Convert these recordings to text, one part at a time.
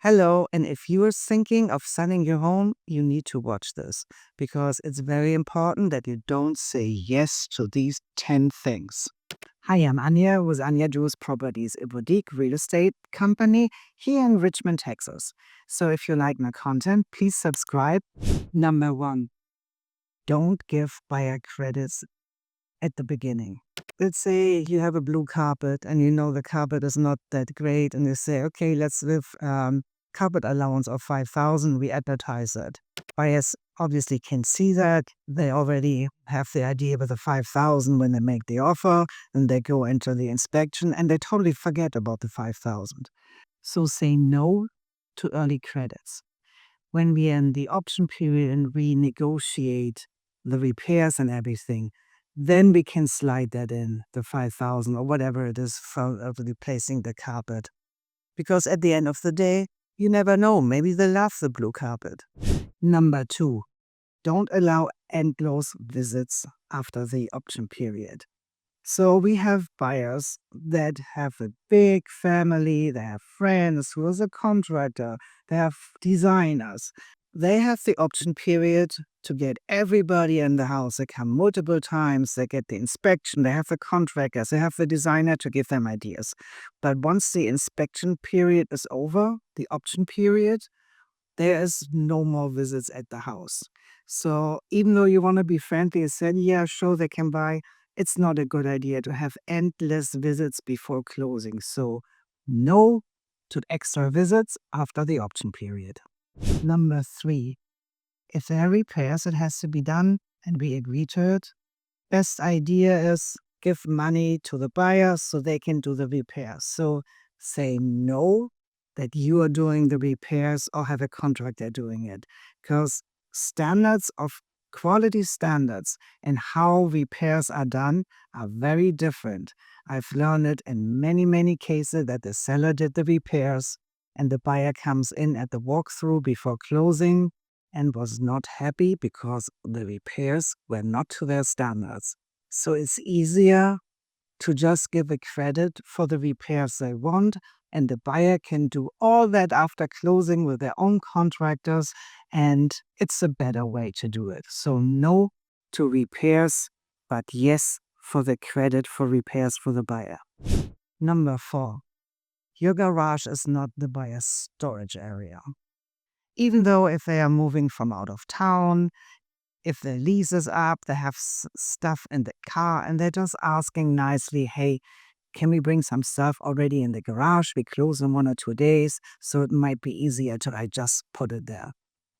Hello, and if you are thinking of selling your home, you need to watch this because it's very important that you don't say yes to these 10 things. Hi, I'm Anja with Anja Properties, a boutique real estate company here in Richmond, Texas. So if you like my content, please subscribe. Number one, don't give buyer credits at the beginning. Let's say you have a blue carpet and you know the carpet is not that great, and you say, okay, let's give carpet allowance of 5,000. We advertise it. Buyers obviously can see that. They already have the idea with the 5,000 when they make the offer, and they go into the inspection and they totally forget about the 5,000. So say no to early credits. When we are in the option period and we negotiate the repairs and everything, then we can slide that in, the 5,000 or whatever it is for replacing the carpet. Because at the end of the day, you never know. Maybe they love the blue carpet. Number two, don't allow endless visits after the option period. So we have buyers that have a big family, they have friends who is a contractor, they have designers. They have the option period to get everybody in the house. They come multiple times, they get the inspection, they have the contractors, they have the designer to give them ideas. But once the inspection period is over, the option period, there is no more visits at the house. So even though you want to be friendly and say, yeah, sure, they can buy, it's not a good idea to have endless visits before closing. So no to extra visits after the option period. Number three, if there are repairs, it has to be done and we agree to it. Best idea is give money to the buyer so they can do the repairs. So say no that you are doing the repairs or have a contractor doing it. Because standards of quality standards and how repairs are done are very different. I've learned it in many, many cases that the seller did the repairs and the buyer comes in at the walkthrough before closing and was not happy because the repairs were not to their standards. So it's easier to just give a credit for the repairs they want, and the buyer can do all that after closing with their own contractors, and it's a better way to do it. So no to repairs, but yes for the credit for repairs for the buyer. Number four, your garage is not the buyer's storage area. Even though if they are moving from out of town, if the lease is up, they have stuff in the car and they're just asking nicely, hey, can we bring some stuff already in the garage? We close in 1 or 2 days, so it might be easier to I just put it there.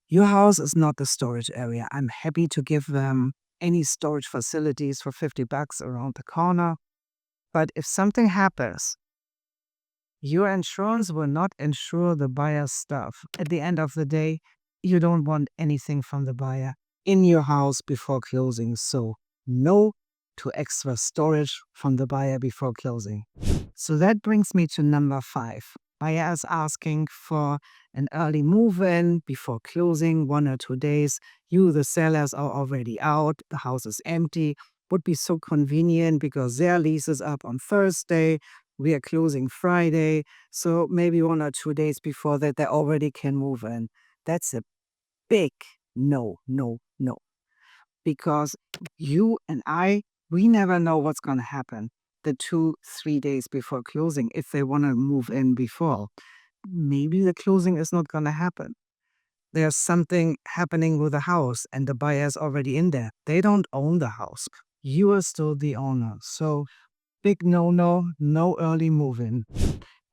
Your house is not the storage area. I'm happy to give them any storage facilities for $50 around the corner. But if something happens, your insurance will not insure the buyer's stuff. At the end of the day, you don't want anything from the buyer in your house before closing. So no to extra storage from the buyer before closing. So that brings me to number five. Buyer is asking for an early move-in before closing, 1 or 2 days. You, the sellers, are already out. The house is empty. Would be so convenient because their lease is up on Thursday. We are closing Friday. So maybe 1 or 2 days before that, they already can move in. That's a big no, no, no. Because you and I, we never know what's going to happen the 2-3 days before closing if they want to move in before. Maybe the closing is not going to happen. There's something happening with the house and the buyer is already in there. They don't own the house. You are still the owner. So big no, no, no early move-in.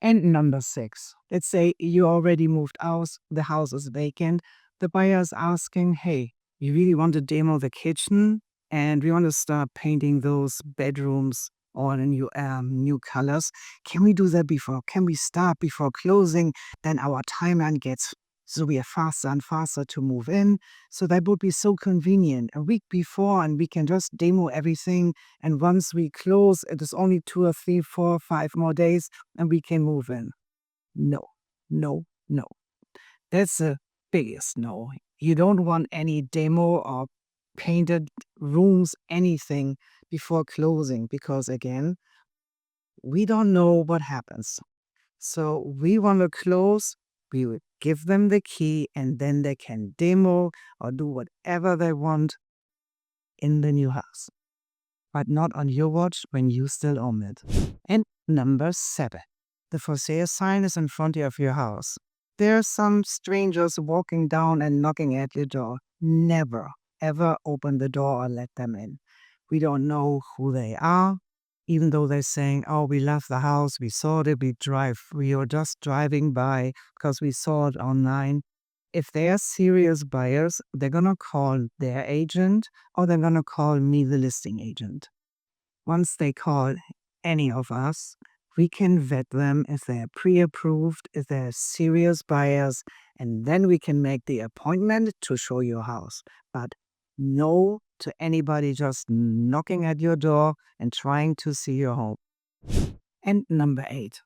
And number six, let's say you already moved out, the house is vacant. The buyer is asking, hey, you really want to demo the kitchen and we want to start painting those bedrooms all in new colors. Can we do that before? Can we start before closing? Then our timeline gets so we are faster and faster to move in. So that would be so convenient. A week before and we can just demo everything. And once we close, it is only 2 or 3, 4, 5 more days and we can move in. No, no, no. That's the biggest no. You don't want any demo or painted rooms, anything before closing because again, we don't know what happens. So we want to close We would give them the key and then they can demo or do whatever they want in the new house. But not on your watch when you still own it. And number 7. The for sale sign is in front of your house. There are some strangers walking down and knocking at your door. Never, ever open the door or let them in. We don't know who they are, even though they're saying, oh, we love the house, we saw it, we are just driving by because we saw it online. If they are serious buyers, they're going to call their agent or they're going to call me, the listing agent. Once they call any of us, we can vet them if they're pre-approved, if they're serious buyers, and then we can make the appointment to show your house. But no to anybody just knocking at your door and trying to see your home. And number 8.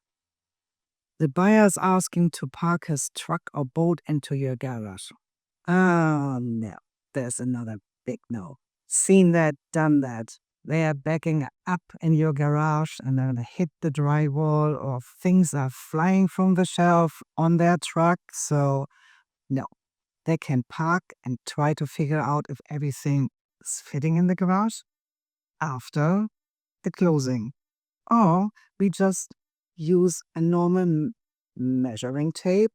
The buyer is asking to park his truck or boat into your garage. Oh, no. There's another big no. Seen that, done that. They are backing up in your garage and they're going to hit the drywall or things are flying from the shelf on their truck. So, no. They can park and try to figure out if everything is fitting in the garage after the closing. Or we just use a normal measuring tape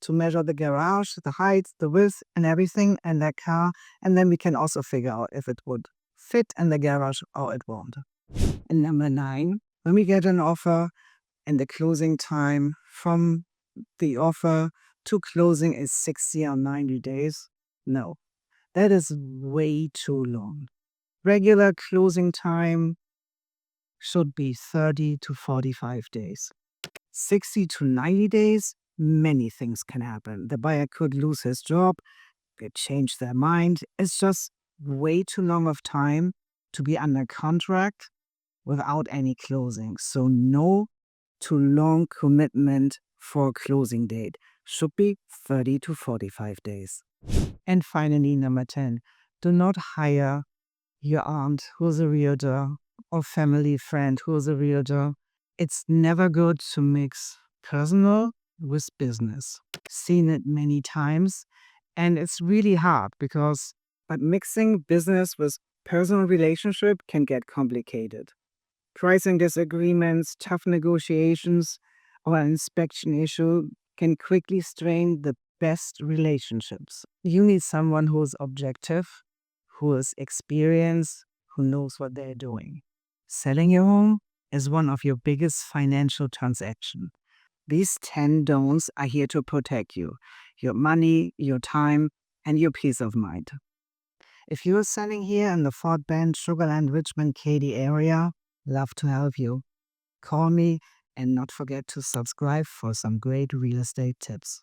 to measure the garage, the height, the width, and everything in that car. And then we can also figure out if it would fit in the garage or it won't. And number 9, when we get an offer and the closing time from the offer to closing is 60 or 90 days, no, that is way too long. Regular closing time should be 30 to 45 days. 60 to 90 days, many things can happen. The buyer could lose his job, could change their mind. It's just way too long of time to be under contract without any closing. So no too long commitment for a closing date. Should be 30 to 45 days. And finally, number 10, do not hire your aunt who's a realtor or family friend who's a realtor. It's never good to mix personal with business. Seen it many times, and it's really hard but mixing business with personal relationship can get complicated. Pricing disagreements, tough negotiations, or an inspection issue can quickly strain the best relationships. You need someone who is objective, who is experienced, who knows what they're doing. Selling your home is one of your biggest financial transactions. These 10 don'ts are here to protect you, your money, your time, and your peace of mind. If you're selling here in the Fort Bend, Sugar Land, Richmond, Katy area, love to help you. Call me and not forget to subscribe for some great real estate tips.